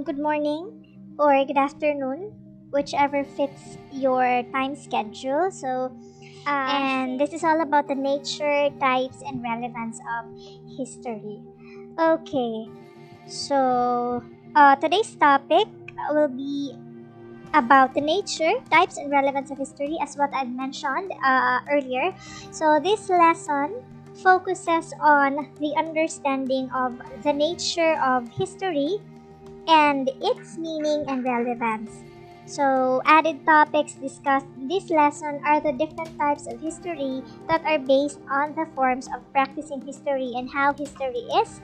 good morning or good afternoon, whichever fits your time schedule. And this is all about the nature, types, and relevance of history. Okay, today's topic will be about the nature, types, and relevance of history, as what I've mentioned earlier. So, this lesson focuses on the understanding of the nature of history and its meaning and relevance. So, added topics discussed in this lesson are the different types of history that are based on the forms of practicing history and how history is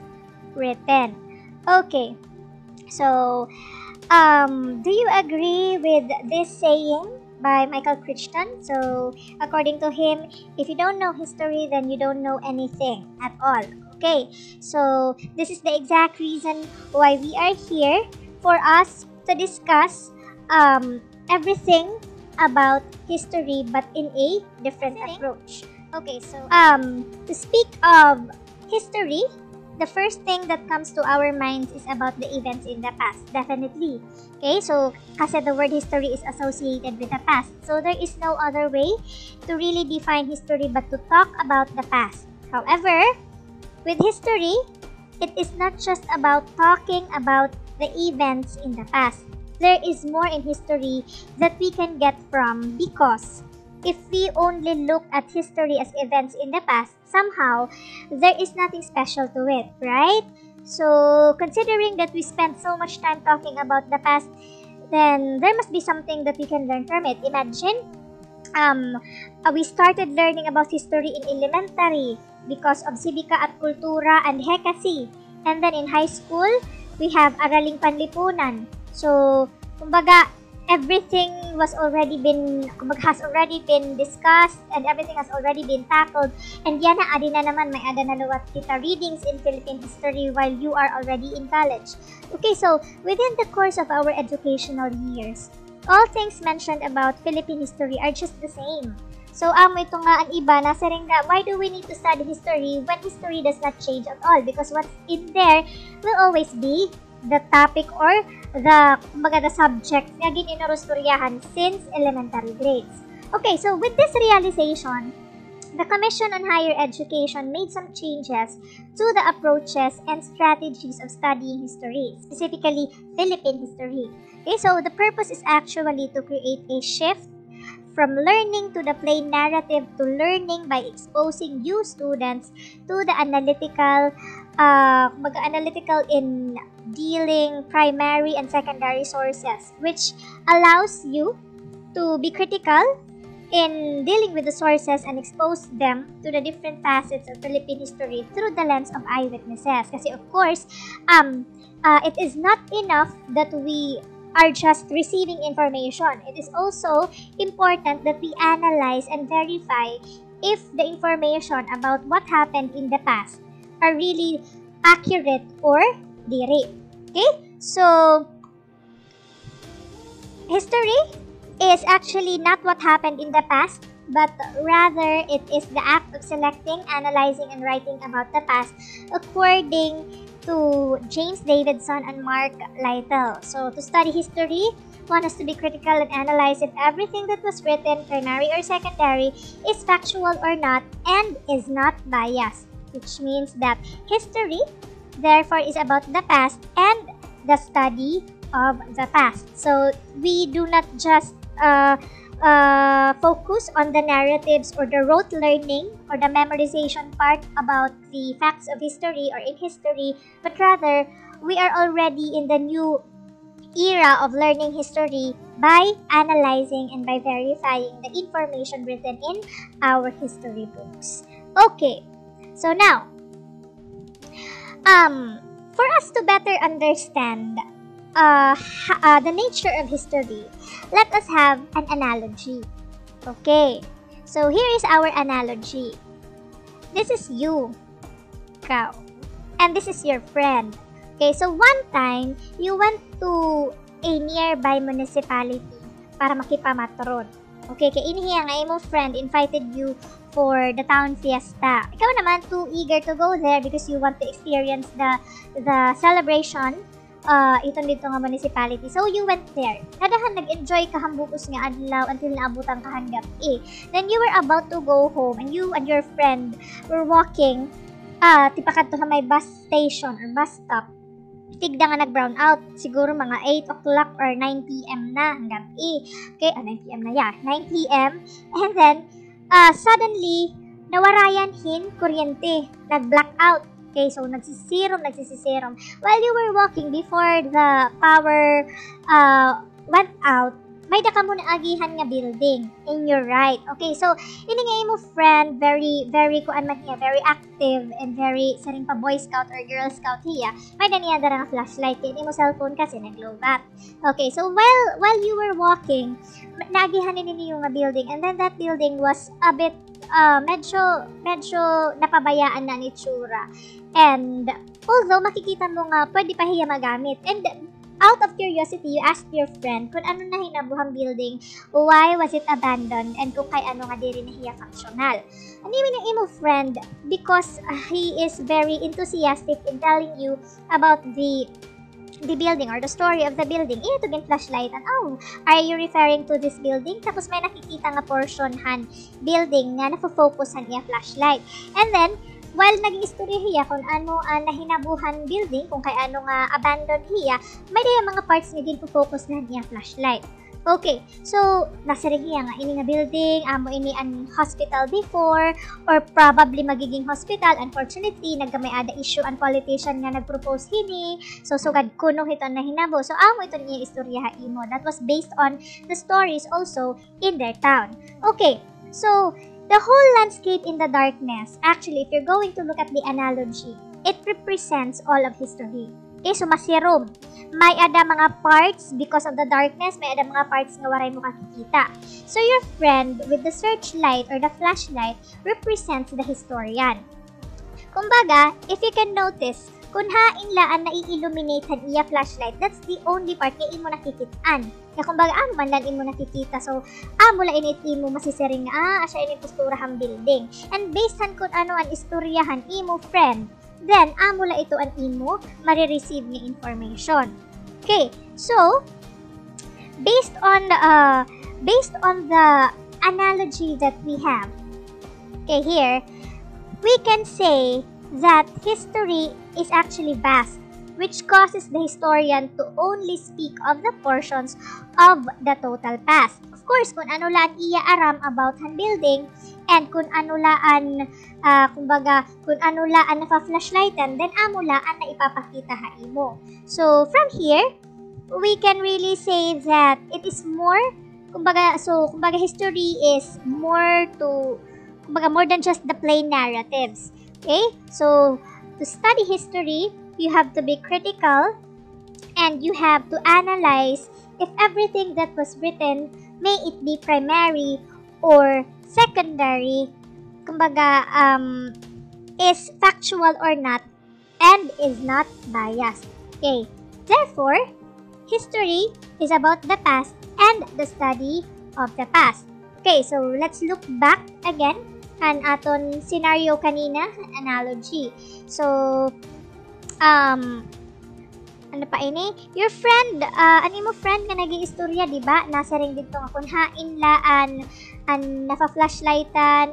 written. Okay, so do you agree with this saying by Michael Crichton? So, according to him, if you don't know history, then you don't know anything at all. Okay, so this is the exact reason why we are here, for us to discuss everything about history but in a different approach. Okay, so to speak of history, the first thing that comes to our minds is about the events in the past, definitely. Okay, so kasi the word history is associated with the past. So there is no other way to really define history but to talk about the past. However, with history, it is not just about talking about the events in the past. There is more in history that we can get from, because if we only look at history as events in the past, somehow there is nothing special to it, right? So, considering that we spend so much time talking about the past, then there must be something that we can learn from it. Imagine, we started learning about history in elementary because of Sibika at Kultura and Hekasi. And then in high school, we have Araling Panlipunan. So, kumbaga, everything has already been discussed and everything has already been tackled. And yan na, adi na naman, may ada na luwat kita readings in Philippine history while you are already in college. Okay, so within the course of our educational years, all things mentioned about Philippine history are just the same. So, ito nga ang iba, nasa rin nga, why do we need to study history when history does not change at all? Because what's in there will always be the topic or the subject nga gininurusturyahan since elementary grades. Okay, so with this realization, the Commission on Higher Education made some changes to the approaches and strategies of studying history, specifically Philippine history. Okay, so the purpose is actually to create a shift from learning to the plain narrative to learning by exposing you students to the analytical in dealing primary and secondary sources, which allows you to be critical in dealing with the sources and expose them to the different facets of Philippine history through the lens of eyewitnesses. Kasi of course, it is not enough that we are just receiving information. It is also important that we analyze and verify if the information about what happened in the past are really accurate or diri. Okay? So, history is actually not what happened in the past, but rather it is the act of selecting, analyzing, and writing about the past according to James Davidson and Mark Lytle. So, to study history, one has to be critical and analyze if everything that was written, primary or secondary, is factual or not and is not biased, which means that history, therefore, is about the past and the study of the past. So, we do not just focus on the narratives or the rote learning or the memorization part about the facts of history or in history, but rather we are already in the new era of learning history by analyzing and by verifying the information written in our history books. Okay, so now, for us to better understand the nature of history, let us have an analogy. Okay, so here is our analogy. This is you, Kao, and this is your friend. Okay, so one time, you went to a nearby municipality para makipamatron. Okay, kaya inihiya nga imong friend invited you for the town fiesta. Ikaw naman too eager to go there because you want to experience the celebration iton dito nga municipality. So you went there. Kadahan nag-enjoy ka hambukos nga adlaw until naabutan ka hanggang Then you were about to go home and you and your friend were walking tipakat to sa may bus station or bus stop. Tigda nga nag-brown out. Siguro mga 8 o'clock or 9 p.m. na hanggang Okay, 9 p.m. na, yeah. 9 p.m. And then, suddenly, nawarayan hin kuryente. Nag-black out. Okay, so nagsisirom. While you were walking before the power went out, may daka mo na agihan nga building in your right. Okay, so ini nga imo friend, very kuan man hiya, very active and very saring pa boy scout or girl scout hiya. May daniya dara nga flashlight kay imo cellphone kasi naglobat. Okay, so while you were walking, naagihan ninyo nga building, and then that building was a bit medyo napabayaan na ni tsura. And although makikita mo nga pwede pa hiya magamit, and out of curiosity, you asked your friend kung ano na hinabuhang building, why was it abandoned, and kung kay ano nga diri na hiya functional. Anyway, ng imo friend, because he is very enthusiastic in telling you about the building or the story of the building. Ito gin flashlight, and are you referring to this building? Tapos may nakikita nga portion han building nga nafo-focus han iya flashlight. And then while nag-istorya hiya kung ano ang nahinabuhan building, kung kay ano nga abandoned hiya, may daya mga parts nga din focus na niya flashlight. Okay, so nasa hiya nga ini nga building, amo ini an hospital before, or probably magiging hospital. Unfortunately, nagkamay ada issue ang politician nga nagpropose hini. So sugad kuno hito na hinabo. So amo ito niya istorya imo. That was based on the stories also in their town. Okay, so the whole landscape in the darkness, actually, if you're going to look at the analogy, it represents all of history. Okay, so masirom. May ada mga parts because of the darkness, may ada mga parts nga waray mo kakikita. So your friend with the searchlight or the flashlight represents the historian. Kumbaga, if you can notice, kung hain laan na i-illuminate han iya flashlight, that's the only part nga imo nakikitaan. Kaya kumbaga, man lang imo nakikita. So, mula init imo masisiring nga, asya ini posturahang building. And based han kung ano ang istoryahan imo friend, then, mula ito ang imo marireceive ni information. Okay, so, based on the analogy that we have, okay, here, we can say that history is actually vast, which causes the historian to only speak of the portions of the total past. Of course, kung ano laan iya aram about han building, and kung ano laan, kumbaga, kung ano laan nafa-flashlightan, then amo laan na ipapakita ha imo. So, from here, we can really say that it is more, kumbaga, history is more than just the plain narratives. Okay? So, to study history, you have to be critical and you have to analyze if everything that was written, may it be primary or secondary, kumbaga, is factual or not, and is not biased. Okay? Therefore, history is about the past and the study of the past. Okay, so let's look back again an aton scenario kanina, analogy. So, ano pa ini? Your friend, ano mo friend nga nag-iistorya, di ba? Nasa ring dito nga kung hain laan, an nafa-flashlightan,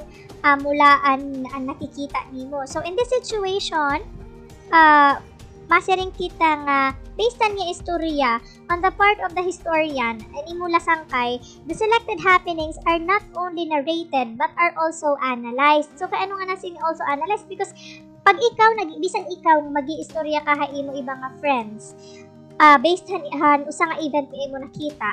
mula an nakikita nimo. So, in this situation, masiring kita nga based on niya istorya, on the part of the historian, ani mula sangkay, the selected happenings are not only narrated but are also analyzed. So kaano nga nasin also analyzed, because pag ikaw bisan ikaw magi-istorya ka ha imo ibang nga friends, based han usa nga event nga imo nakita,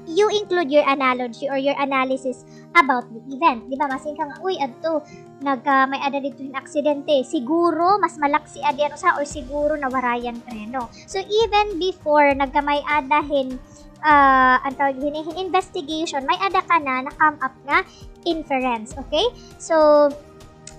you include your analogy or your analysis about the event. Di ba? Masin ka nga, uy, adto, may ada dito yung aksidente. Siguro, mas malaksi adyan usa or siguro nawarayan treno. So, even before nagkamay adahin ang tawag din, investigation, may ada ka na come up nga inference. Okay? So,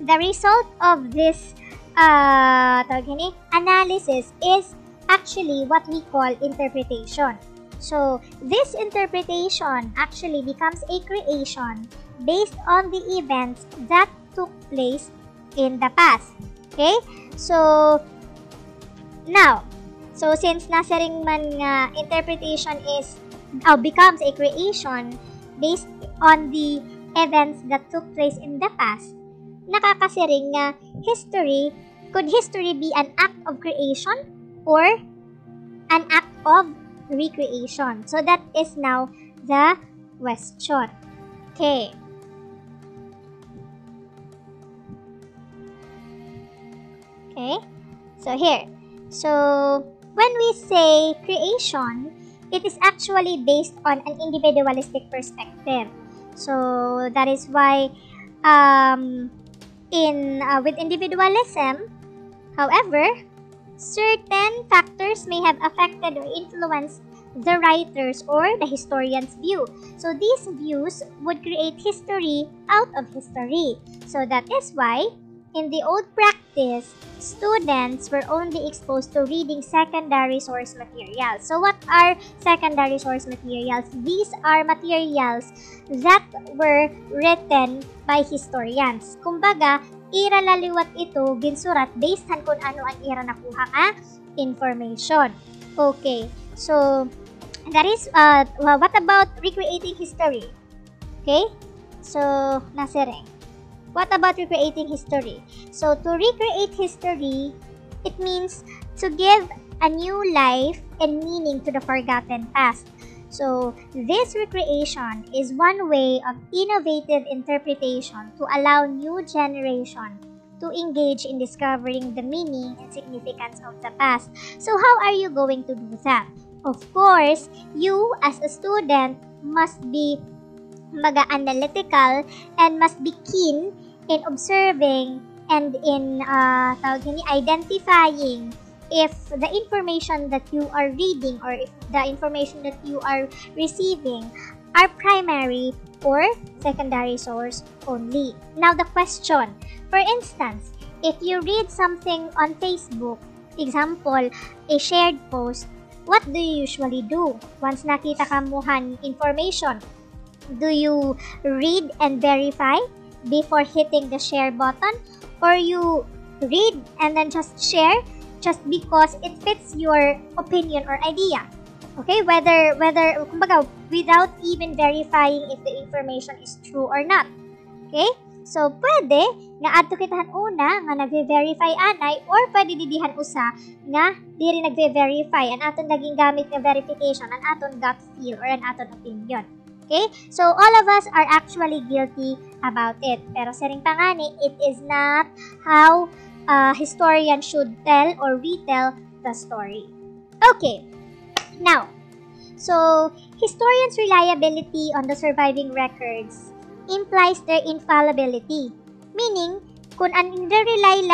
the result of this tawag din, analysis is actually what we call interpretation. So, this interpretation actually becomes a creation based on the events that took place in the past. Okay? So, now, So, since nasa ring man nga interpretation is becomes a creation based on the events that took place in the past, nakakasiring nga could history be an act of creation or an act of recreation? So, that is now the question. Okay. Okay. So, here. So, when we say creation, it is actually based on an individualistic perspective. So, that is why with individualism, however, certain factors may have affected or influenced the writer's or the historian's view. So, these views would create history out of history. So, that is why in the old practice, students were only exposed to reading secondary source materials. So what are secondary source materials? These are materials that were written by historians. Kumbaga, ira laliwat ito ginsurat based on kung ano ang ira nakuha nga information. Okay, so that is what about recreating history? Okay, so nasireng. What about recreating history? So, to recreate history, it means to give a new life and meaning to the forgotten past. So, this recreation is one way of innovative interpretation to allow new generation to engage in discovering the meaning and significance of the past. So, how are you going to do that? Of course, you as a student must be analytical and must be keen in observing and in identifying if the information that you are reading or if the information that you are receiving are primary or secondary source only. Now the question, for instance, if you read something on Facebook, example, a shared post, what do you usually do? Once nakita ka muhan information, do you read and verify before hitting the share button, or you read and then just share just because it fits your opinion or idea? Okay, whether kumbaga without even verifying if the information is true or not. Okay, so pwede nga adto kitahan una nga nagve-verify anay, or pwede didihan usa nga diri nagve-verify an aton naging gamit nga verification an aton gut feel or an aton opinion. Okay? So, all of us are actually guilty about it. Pero sa ring pangani, it is not how historians should tell or retell the story. Okay. Now, so, historians' reliability on the surviving records implies their infallibility. Meaning, kung na-rely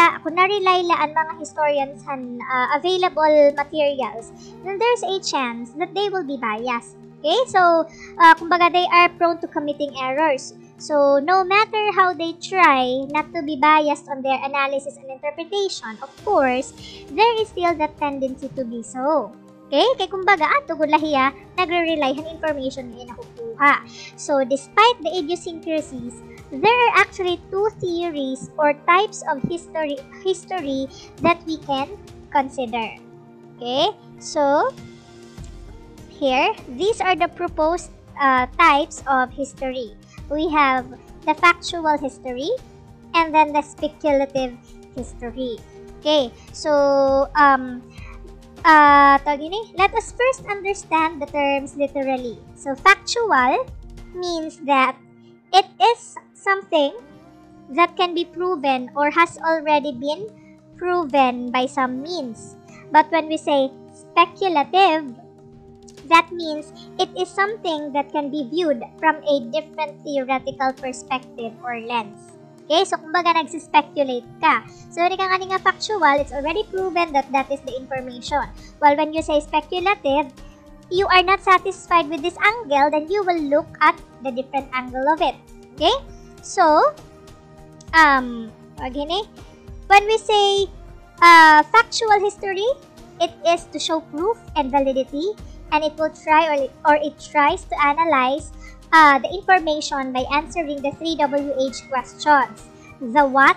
ang mga historians on available materials, then there's a chance that they will be biased. Okay, so, kumbaga they are prone to committing errors. So, no matter how they try not to be biased on their analysis and interpretation, of course, there is still that tendency to be so. Okay, kaya kumbaga, ato gulahiya, nagre-rely on information na nakukuha. So, despite the idiosyncrasies, there are actually two theories or types of history that we can consider. Okay, so, here, these are the proposed types of history. We have the factual history and then the speculative history. Okay, so let us first understand the terms literally. So factual means that it is something that can be proven or has already been proven by some means. But when we say speculative, that means it is something that can be viewed from a different theoretical perspective or lens. Okay, so kumbaga nagsispekulate ka. So when ka nga factual, it's already proven that that is the information. While when you say speculative, you are not satisfied with this angle, then you will look at the different angle of it. Okay, so when we say factual history, it is to show proof and validity, and it will try or it tries to analyze the information by answering the 3 WH questions: the what,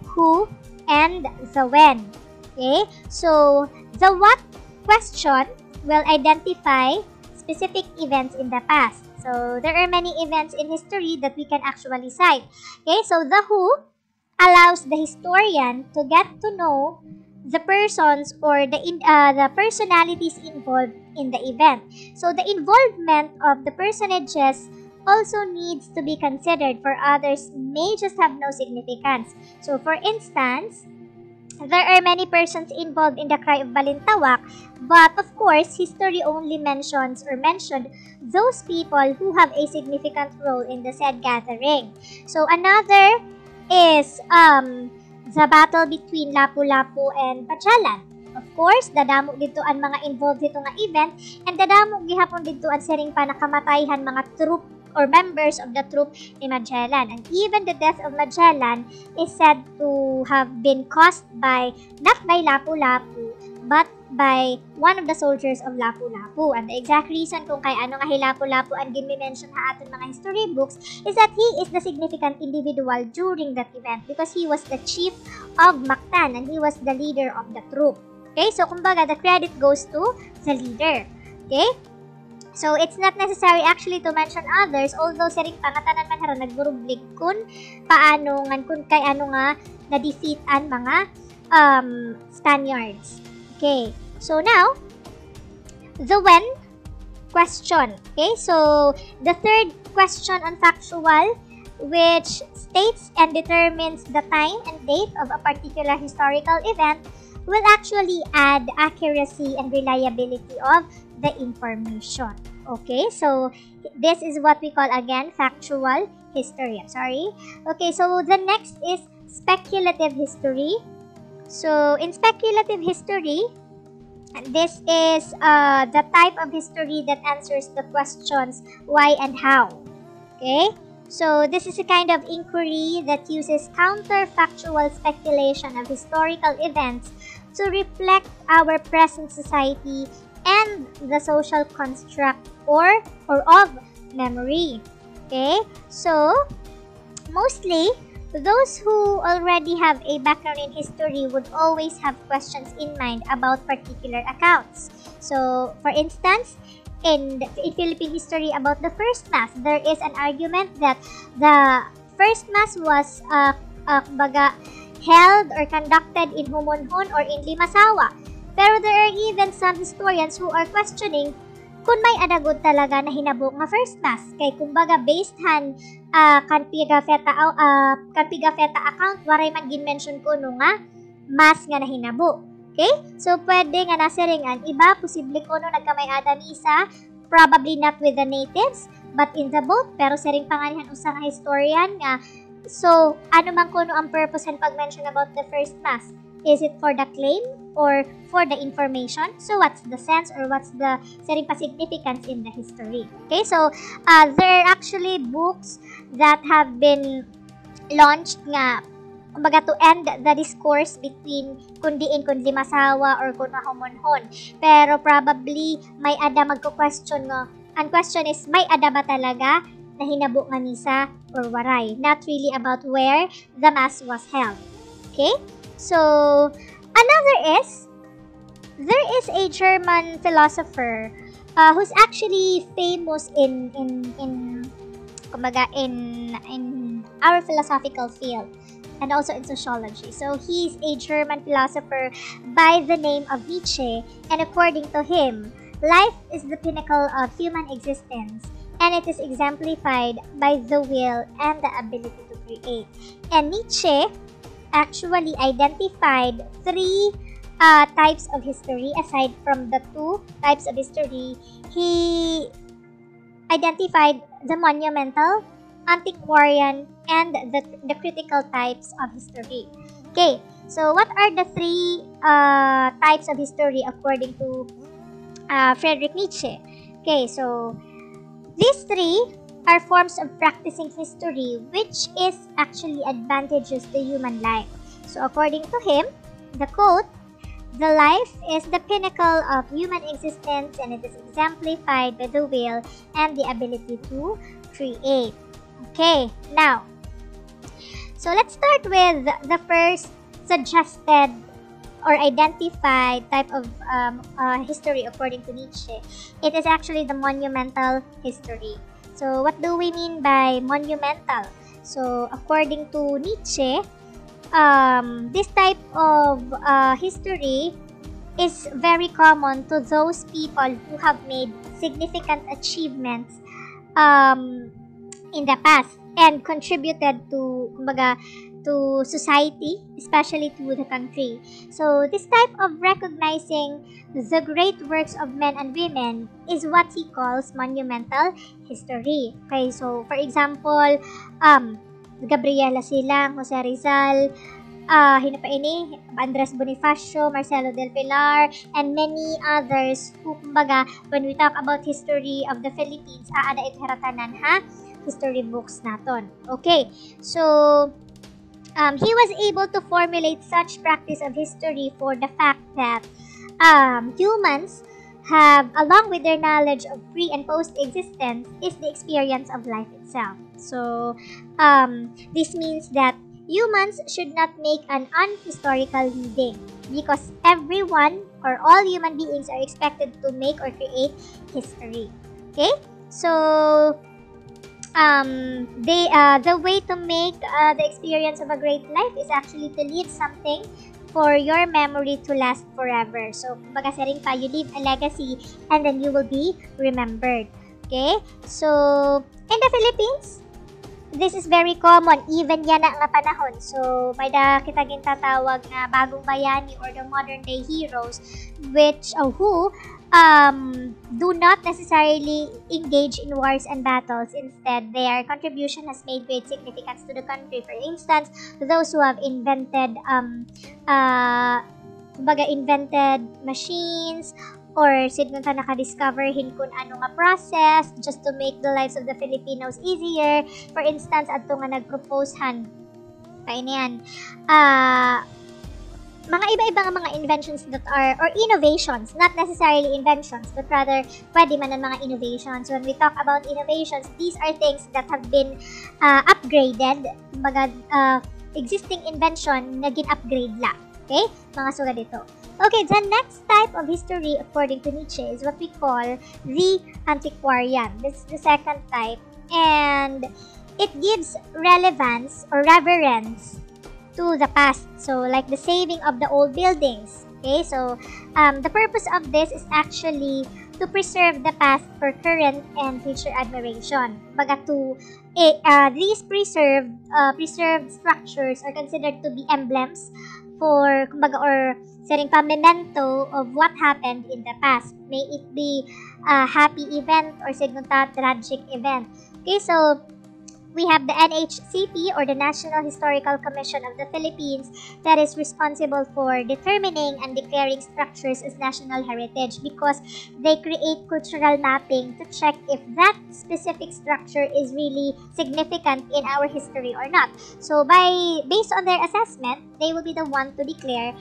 who, and the when. Okay, so the what question will identify specific events in the past. So there are many events in history that we can actually cite. Okay, so the who allows the historian to get to know the persons or the personalities involved in the event. So the involvement of the personages also needs to be considered, for others may just have no significance. So for instance, there are many persons involved in the cry of Balintawak, but of course, history only mentioned those people who have a significant role in the said gathering. So another is the battle between Lapu-Lapu and Pachalan. Of course, dadamo dito ang mga involved dito nga event, and dadamo gihapon dito ang siring pa nakamatayhan mga troop or members of the troop ni Magellan. And even the death of Magellan is said to have been caused by, not by Lapu-Lapu, but by one of the soldiers of Lapu-Lapu. And the exact reason kung kay ano nga Lapu-Lapu ang gimi-mention ha aton mga history books is that he is the significant individual during that event because he was the chief of Mactan and he was the leader of the troop. Okay, so kumbaga the credit goes to the leader. Okay? So, it's not necessary actually to mention others, although siring pangatanan man hara nagburublig kun paano ngan kun kay ano nga na-defeat ang mga Spaniards. Okay, so now, the when question. Okay, so the third question on factual, which states and determines the time and date of a particular historical event, will actually add accuracy and reliability of the information. Okay, so this is what we call again factual history. I'm sorry. Okay, so the next is speculative history. So in speculative history, this is the type of history that answers the questions why and how. Okay, so this is a kind of inquiry that uses counterfactual speculation of historical events to reflect our present society and the social construct or of memory. Okay, so mostly those who already have a background in history would always have questions in mind about particular accounts. So for instance, in Philippine history about the first mass, there is an argument that the first mass was held or conducted in Humonhon or in Limasawa. Pero there are even some historians who are questioning kung may adagod talaga na hinabo nga first mass. Kay kumbaga based han kan pigafeta account waray man gin-mention ko no nga mass nga nahinabo. Okay? So pwede nga nasiringan iba posible ko no nagkamay-ada misa, probably not with the natives but in the boat, pero siring panganihan usa nga historian nga. So ano man kuno ang purpose and pag-mention about the first mass? Is it for the claim or for the information? So what's the sense or what's the siring pa significance in the history? Okay, so there are actually books that have been launched nga kumbaga to end the discourse between kundiin kun Limasawa or kun Humonhon. Pero probably may ada magko-question nga. Ang question is may ada ba talaga na hinabo nga misa or waray? Not really about where the mass was held. Okay? So, another is, there is a German philosopher who's actually famous in our philosophical field and also in sociology. So, he's a German philosopher by the name of Nietzsche, and according to him, life is the pinnacle of human existence, and it is exemplified by the will and the ability to create. And Nietzsche actually identified three types of history. Aside from the two types of history, he identified the monumental, antiquarian, and the critical types of history. Okay, so what are the three types of history according to Friedrich Nietzsche? Okay, so these three are forms of practicing history which is actually advantageous to human life. So according to him, the quote, "The life is the pinnacle of human existence and it is exemplified by the will and the ability to create." Okay, now, so let's start with the first suggested or identified type of history according to Nietzsche, it is actually the monumental history. So what do we mean by monumental? So according to Nietzsche, this type of history is very common to those people who have made significant achievements in the past and contributed to, kumbaga, to society, especially to the country. So this type of recognizing the great works of men and women is what he calls monumental history. Okay, so for example, Gabriela Silang, Jose Rizal, hino pa ini, Andres Bonifacio, Marcelo del Pilar, and many others who, kumbaga, when we talk about history of the Philippines, aana ito haratanan ha, history books naton. Okay, so he was able to formulate such practice of history for the fact that humans have, along with their knowledge of pre and post existence, is the experience of life itself. So this means that humans should not make an unhistorical reading because everyone or all human beings are expected to make or create history. Okay, so the way to make the experience of a great life is actually to leave something for your memory to last forever. So, kumbaga saring pa, you leave a legacy and then you will be remembered. Okay? So, in the Philippines, this is very common, even yan na nga panahon. So, may kita gintatawag na bagong bayani or the modern day heroes, which, who do not necessarily engage in wars and battles. Instead, their contribution has made great significance to the country. For instance, those who have invented invented machines, or sino ta naka-discover kung ano nga process just to make the lives of the Filipinos easier. For instance, adto nga nag-propose yan, mga iba-ibang mga inventions that are, or innovations, not necessarily inventions, but rather, pwede man ang mga innovations. When we talk about innovations, these are things that have been upgraded, mga existing invention na gin-upgrade lang. Okay? Mga suga dito. Okay, the next type of history, according to Nietzsche, is what we call the antiquarian. This is the second type, and it gives relevance or reverence to the past. So, like the saving of the old buildings. Okay, so the purpose of this is actually to preserve the past for current and future admiration. Baga these preserved structures are considered to be emblems for, kumbaga, or setting pa memento of what happened in the past. May it be a happy event or signata tragic event. Okay, so we have the NHCP, or the National Historical Commission of the Philippines, that is responsible for determining and declaring structures as national heritage because they create cultural mapping to check if that specific structure is really significant in our history or not. So based on their assessment, they will be the one to declare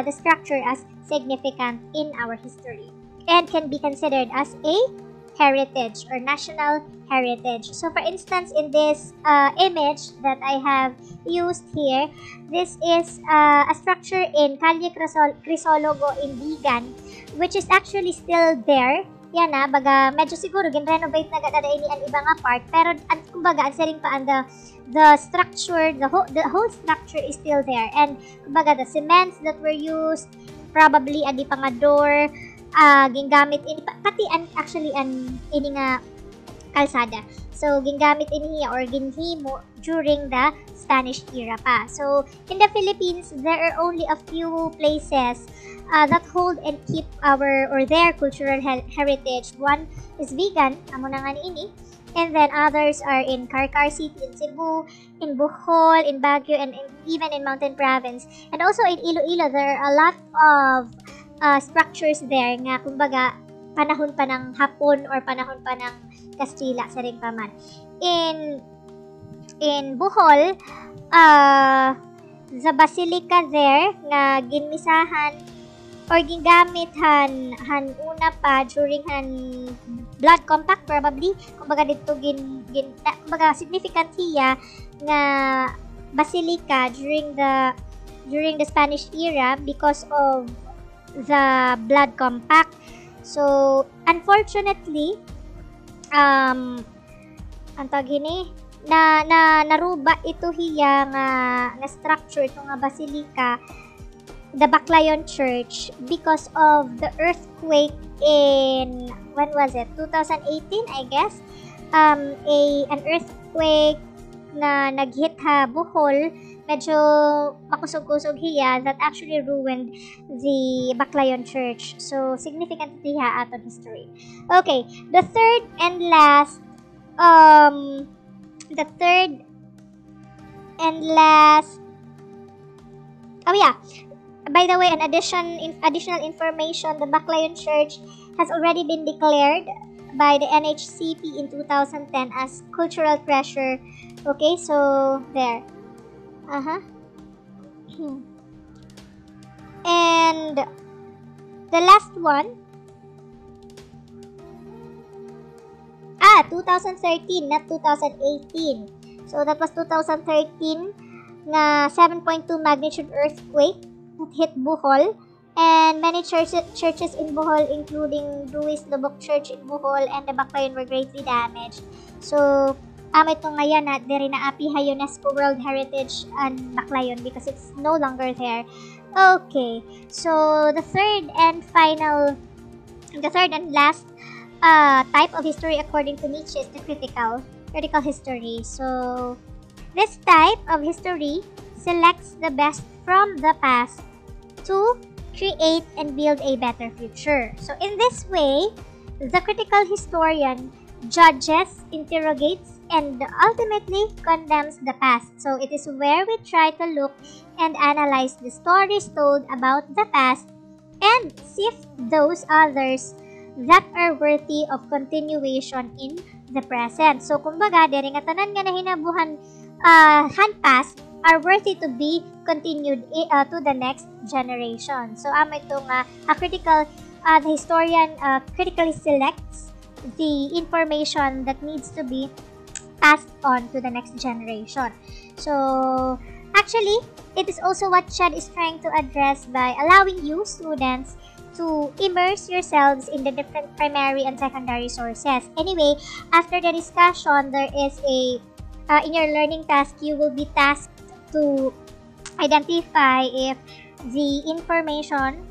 the structure as significant in our history and can be considered as a heritage or national heritage. So for instance, in this image that I have used here, this is a structure in Calle Crisologo in Vigan, which is actually still there. Yan na, baga medyo siguro gin-renovate na gada ini ang ibang part, pero kumbaga ang sering pa the structure, the whole structure is still there, and kumbaga the cements that were used, probably adi pa nga door, gingamit ini pati actually ini nga kalsada. So gingamit ini or ginhimo during the Spanish era pa. So in the Philippines, there are only a few places that hold and keep our or their cultural heritage. One is Vigan, amo na nga ini, and then others are in Carcar City in Cebu, in Bohol, in Baguio, and even in Mountain Province, and also in Iloilo. There are a lot of structures there nga kumbaga panahon pa ng Hapon or panahon pa ng Kastila sa ring paman. In Bohol, the basilica there nga ginmisahan or gingamit han una pa during blood compact probably, kumbaga dito kumbaga significant hiya nga basilica during the during the Spanish era because of the blood compact. So unfortunately, ang tawag gini, naruba ito hiya nga structure ito nga basilika, the Baclayon Church, because of the earthquake in, when was it, 2018 I guess. An earthquake na naghit ha Bohol, medyo makusog-kusog hiya, that actually ruined the Baclayon Church. So significant hiya aton history. Okay, the third and last oh yeah, by the way, an additional information, the Baclayon Church has already been declared by the NHCP in 2010 as cultural treasure. Okay, so there. And the last one, 2013, not 2018. So that was 2013 na 7.2 magnitude earthquake that hit Bohol, and many churches in Bohol, including Luis Lubok Church in Bohol and the Baclayon, were greatly damaged. So ito ngayon na diri na api ha UNESCO World Heritage and Baclayon because it's no longer there. Okay, so the third and last type of history according to Nietzsche is the critical history. So this type of history selects the best from the past to create and build a better future. So in this way, the critical historian judges, interrogates, and ultimately condemns the past. So it is where we try to look and analyze the stories told about the past and sift those others that are worthy of continuation in the present. So kumbaga, diri nga tanan nga nahinabuhan past are worthy to be continued to the next generation. So ito nga the historian critically selects the information that needs to be passed on to the next generation. So actually, it is also what Chad is trying to address by allowing you students to immerse yourselves in the different primary and secondary sources. Anyway, after the discussion, there is in your learning task, you will be tasked to identify if the information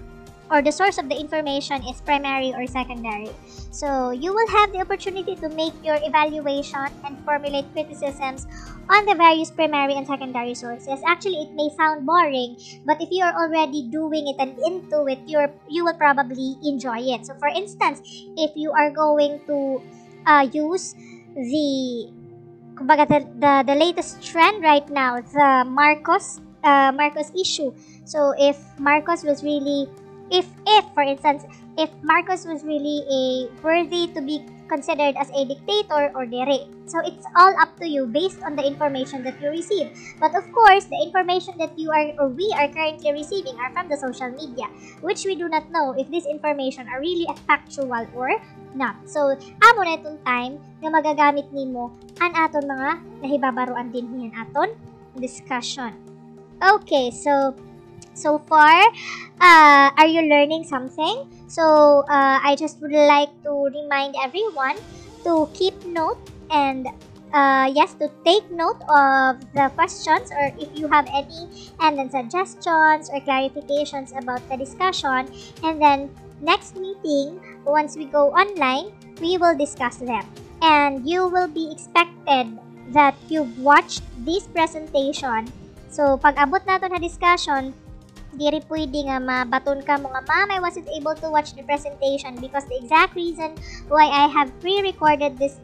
or the source of the information is primary or secondary. So you will have the opportunity to make your evaluation and formulate criticisms on the various primary and secondary sources. Actually, it may sound boring, but if you are already doing it and into it, you will probably enjoy it. So for instance, if you are going to use the latest trend right now, the Marcos issue. So if Marcos was really, for instance, if Marcos was really worthy to be considered as a dictator or dere. So it's all up to you based on the information that you receive. But of course, the information that we are currently receiving are from the social media, which we do not know if this information are really factual or not. So amo na itong time na magagamit nimo ang aton mga nahibabaruan din hiyan aton discussion. Okay, so far, are you learning something? So I just would like to remind everyone to keep note and yes, to take note of the questions, or if you have any and then suggestions or clarifications about the discussion, and then next meeting, once we go online, we will discuss them. And you will be expected that you've watched this presentation. So pag abot nato na discussion, diri pwede nga mabaton ka mo nga, ma'am, I wasn't able to watch the presentation because the exact reason why I have pre-recorded this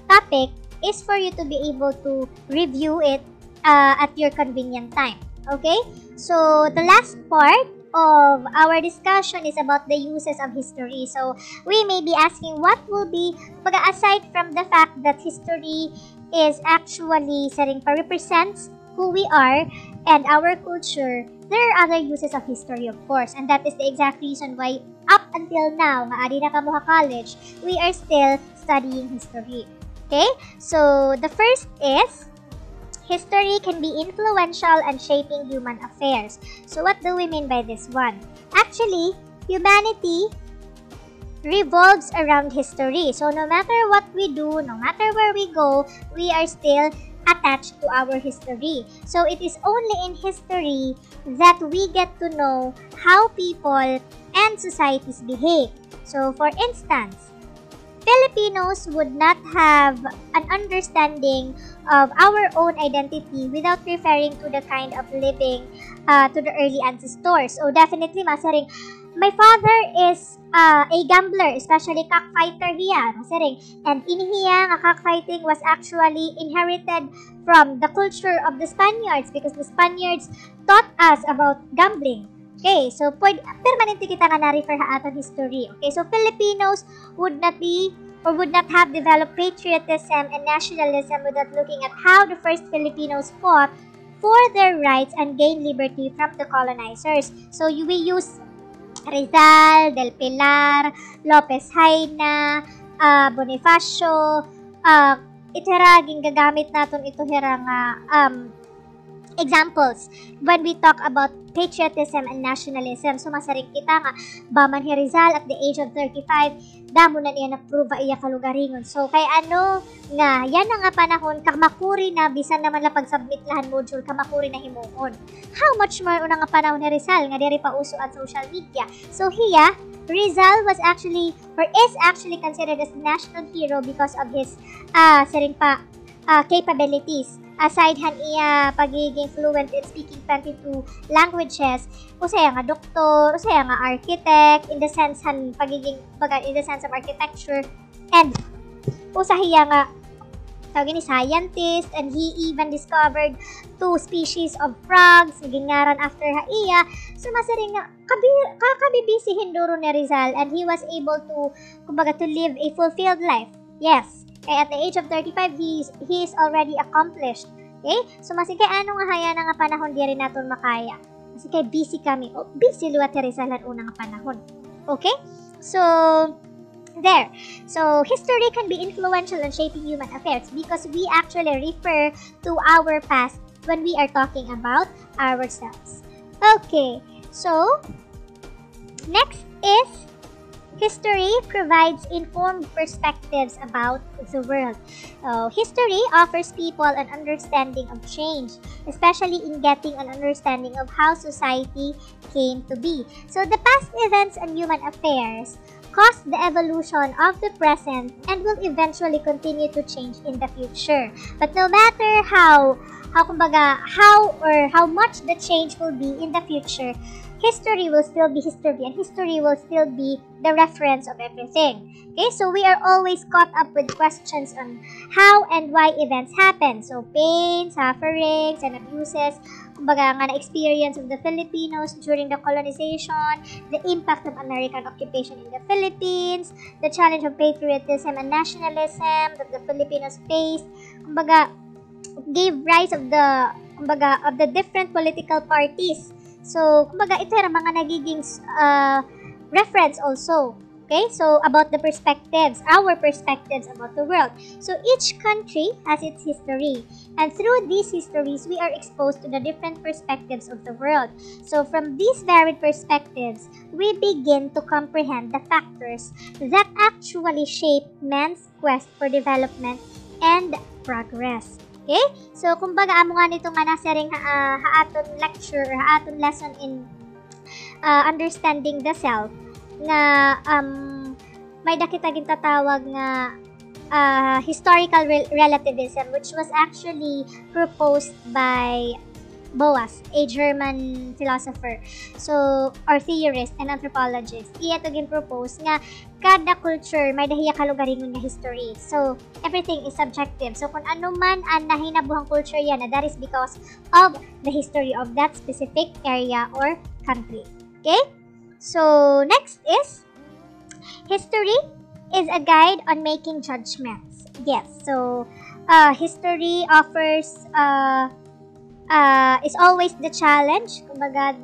topic is for you to be able to review it at your convenient time. Okay? So the last part of our discussion is about the uses of history. So we may be asking, what will be, aside from the fact that history is actually represents who we are and our culture, there are other uses of history, of course, and that is the exact reason why up until now, nga adi na kamuha college, we are still studying history. Okay? So the first is History can be influential and shaping human affairs. So what do we mean by this one? Actually, humanity revolves around history. So no matter what we do, no matter where we go, we are still attached to our history. So it is only in history that we get to know how people and societies behave. So for instance, Filipinos would not have an understanding of our own identity without referring to the kind of living to the early ancestors. So definitely, masaring, my father is a gambler, especially cockfighter hiya, masaring. And inihiya nga cockfighting was actually inherited from the culture of the Spaniards because the Spaniards taught us about gambling. Okay, so permanente kita nga na-refer ha atong history. Okay, so Filipinos would not be or would not have developed patriotism and nationalism without looking at how the first Filipinos fought for their rights and gained liberty from the colonizers. So we use Rizal, Del Pilar, Lopez Haina, Bonifacio, ito hera gagamit natin ito hera nga examples when we talk about patriotism and nationalism. So masaring kita nga Baman Rizal at the age of 35 damo na niya na-prove iya kalugaringon. So kay ano nga yan na nga panahon kamakuri na bisan naman la pag-submit lahan module kamakuri na himuon. How much more una nga panahon ni Rizal nga diri pa uso at social media. So hiya Rizal was actually or is actually considered as national hero because of his capabilities. Aside han iya pagiging fluent in speaking 22 languages, usaya nga doktor, usaya nga architect, in the sense han pagiging in the sense of architecture, and usahiya nga tawag ni scientist, and he even discovered 2 species of frogs gingaran after ha iya. So masaring nga kakabibisi hinduro ni Rizal, and he was able to kumbaga to live a fulfilled life. Yes. Kaya at the age of 35, he is already accomplished. Okay? So, masikay ano nga haya na nga panahon di rin natin makaya. Masikay busy kami. O, busy luwat Rizal at unang panahon. Okay? So, there. So, history can be influential in shaping human affairs because we actually refer to our past when we are talking about ourselves. Okay. So, next is history provides informed perspectives about the world. History offers people an understanding of change, especially in getting an understanding of how society came to be. So the past events and human affairs caused the evolution of the present and will eventually continue to change in the future. But no matter how much the change will be in the future, history will still be history, and history will still be the reference of everything. Okay, so we are always caught up with questions on how and why events happen. So pain, sufferings, and abuses, kumbaga nga na-experience of the Filipinos during the colonization, the impact of American occupation in the Philippines, the challenge of patriotism and nationalism that the Filipinos faced, kumbaga gave rise of the different political parties. So, kumbaga, ito yung mga nagiging reference also. Okay? So, about the perspectives, our perspectives about the world. So, each country has its history. And through these histories, we are exposed to the different perspectives of the world. So, from these varied perspectives, we begin to comprehend the factors that actually shape man's quest for development and progress. Okay? So, kumbaga, amo nga nito nga nasaring haaton lecture or haaton lesson in understanding the self nga may dakita gintatawag nga historical relativism, which was actually proposed by Boas, a German philosopher, so or theorist and anthropologist. Iya to gin-propose nga kada culture may dahiya kalugaringon nga history. So everything is subjective. So kung ano man ang nahinabuhang culture yan, that is because of the history of that specific area or country. Okay? So next is history is a guide on making judgments. Yes. So history offers is always the challenge. Kumbaga,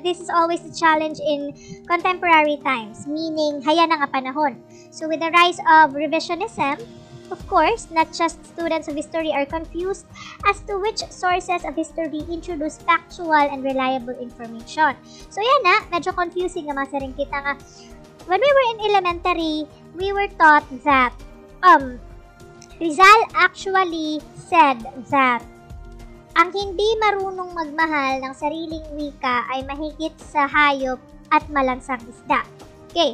this is always the challenge in contemporary times, meaning haya na nga panahon. So with the rise of revisionism, Of course, not just students of history are confused as to which sources of history introduce factual and reliable information. So yan na, medyo confusing nga masaring kita nga. When we were in elementary, we were taught that Rizal actually said that ang hindi marunong magmahal ng sariling wika ay mahigit sa hayop at malansang isda. Okay.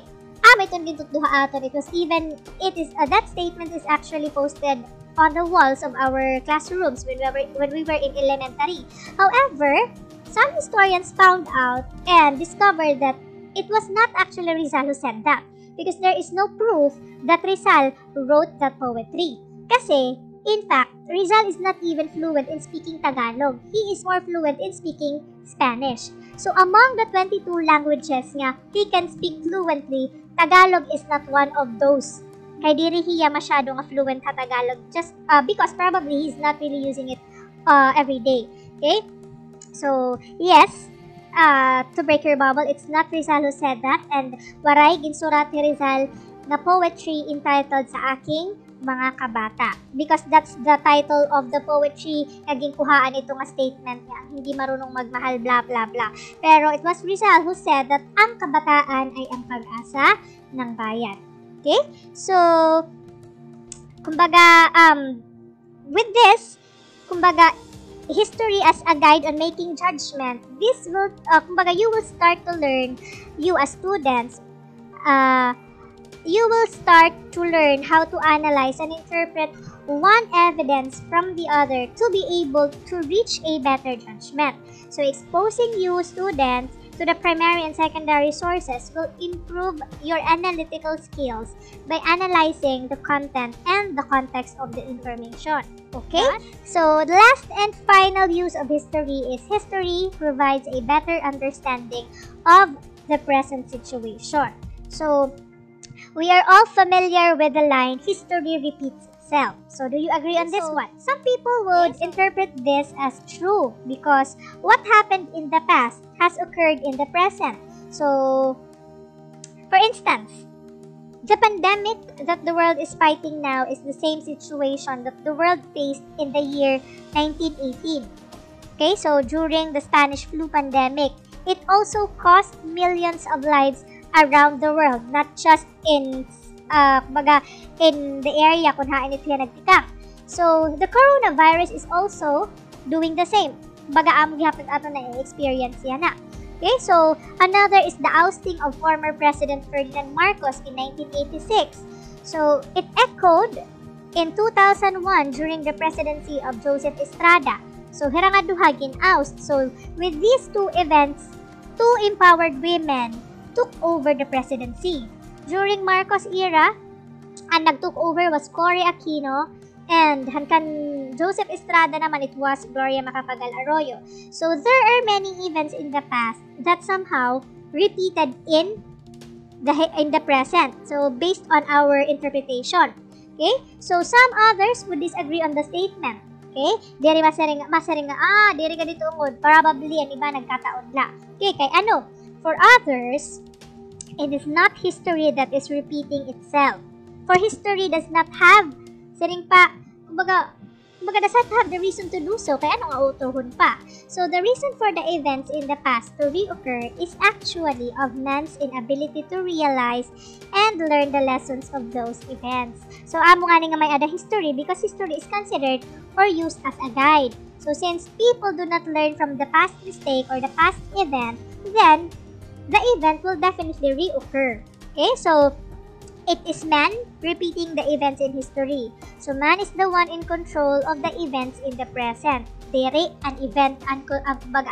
May tundin tutduha aton. That statement is actually posted on the walls of our classrooms when we were in elementary. However, some historians found out and discovered that it was not actually Rizal who said that, because there is no proof that Rizal wrote that poetry. Kasi, in fact, Rizal is not even fluent in speaking Tagalog. He is more fluent in speaking Spanish. So, among the 22 languages nga he can speak fluently, Tagalog is not one of those. Kay diri hiya masyado nga fluent ha Tagalog, just because probably he's not really using it every day. Okay? So, yes, to break your bubble, it's not Rizal who said that, and waray ginsurat ni Rizal na poetry entitled sa aking mga kabata, because that's the title of the poetry na ginkuhaan ito nga statement niya, hindi marunong magmahal blah blah blah. Pero it was Rizal who said that ang kabataan ay ang pag-asa ng bayan. Okay? So, kumbaga, with this, kumbaga, history as a guide on making judgment, this will, kumbaga, you will start to learn, you as students, you will start to learn how to analyze and interpret one evidence from the other to be able to reach a better judgment. So, exposing you students to the primary and secondary sources will improve your analytical skills by analyzing the content and the context of the information. Okay? So, the last and final use of history is history provides a better understanding of the present situation. So, we are all familiar with the line, history repeats itself. So, do you agree on this one? Some people would interpret this as true because what happened in the past has occurred in the present. So, for instance, the pandemic that the world is fighting now is the same situation that the world faced in the year 1918. Okay, so during the Spanish flu pandemic, it also cost millions of lives around the world, not just in in the area kung hain ito yan nagtikang. So, the coronavirus is also doing the same. Baga among gihapon ato na experience yan na. Okay, so another is the ousting of former President Ferdinand Marcos in 1986. So, it echoed in 2001 during the presidency of Joseph Estrada. So, hirang duha gin-oust. So, with these two events, two empowered women took over the presidency. During Marcos era, ang nag-took over was Cory Aquino, and hankan Joseph Estrada naman, it was Gloria Macapagal Arroyo. So there are many events in the past that somehow repeated in the present. So based on our interpretation. Okay? So some others would disagree on the statement. Okay? Diri masaring diri ka dito ungod, probably ang iba nagkataon la. Okay, kay ano? For others, it is not history that is repeating itself. For history does not have, kumbaga does not have the reason to do so, kaya ano nga utuhon pa. So, the reason for the events in the past to reoccur is actually of man's inability to realize and learn the lessons of those events. So, amo nga nga may ada history because history is considered or used as a guide. So, since people do not learn from the past mistake or the past event, then the event will definitely reoccur. Okay, so it is man repeating the events in history. So man is the one in control of the events in the present. Dere an event ang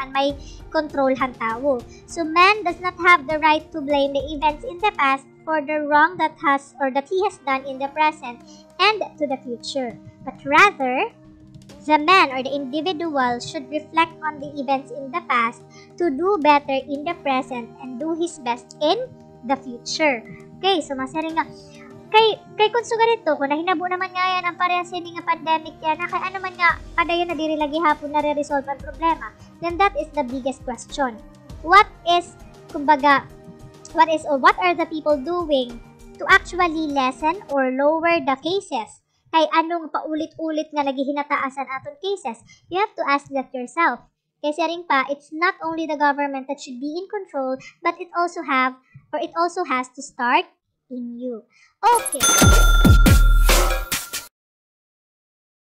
may control han tao. So man does not have the right to blame the events in the past for the wrong that he has done in the present and to the future. But rather, the man or the individual should reflect on the events in the past to do better in the present and do his best in the future. Okay, so masaring nga. Kay kung suga nito, kung nahinabo naman nga yan ang parehas yun nga pandemic yan, na kaya naman nga padayon na diri lagi hapon na re-resolve ang problema, then that is the biggest question. What are the people doing to actually lessen or lower the cases? Kay anong paulit-ulit nga naghihinataasan aton cases? You have to ask that yourself. Kasi rin pa, it's not only the government that should be in control, but it also has to start in you. Okay,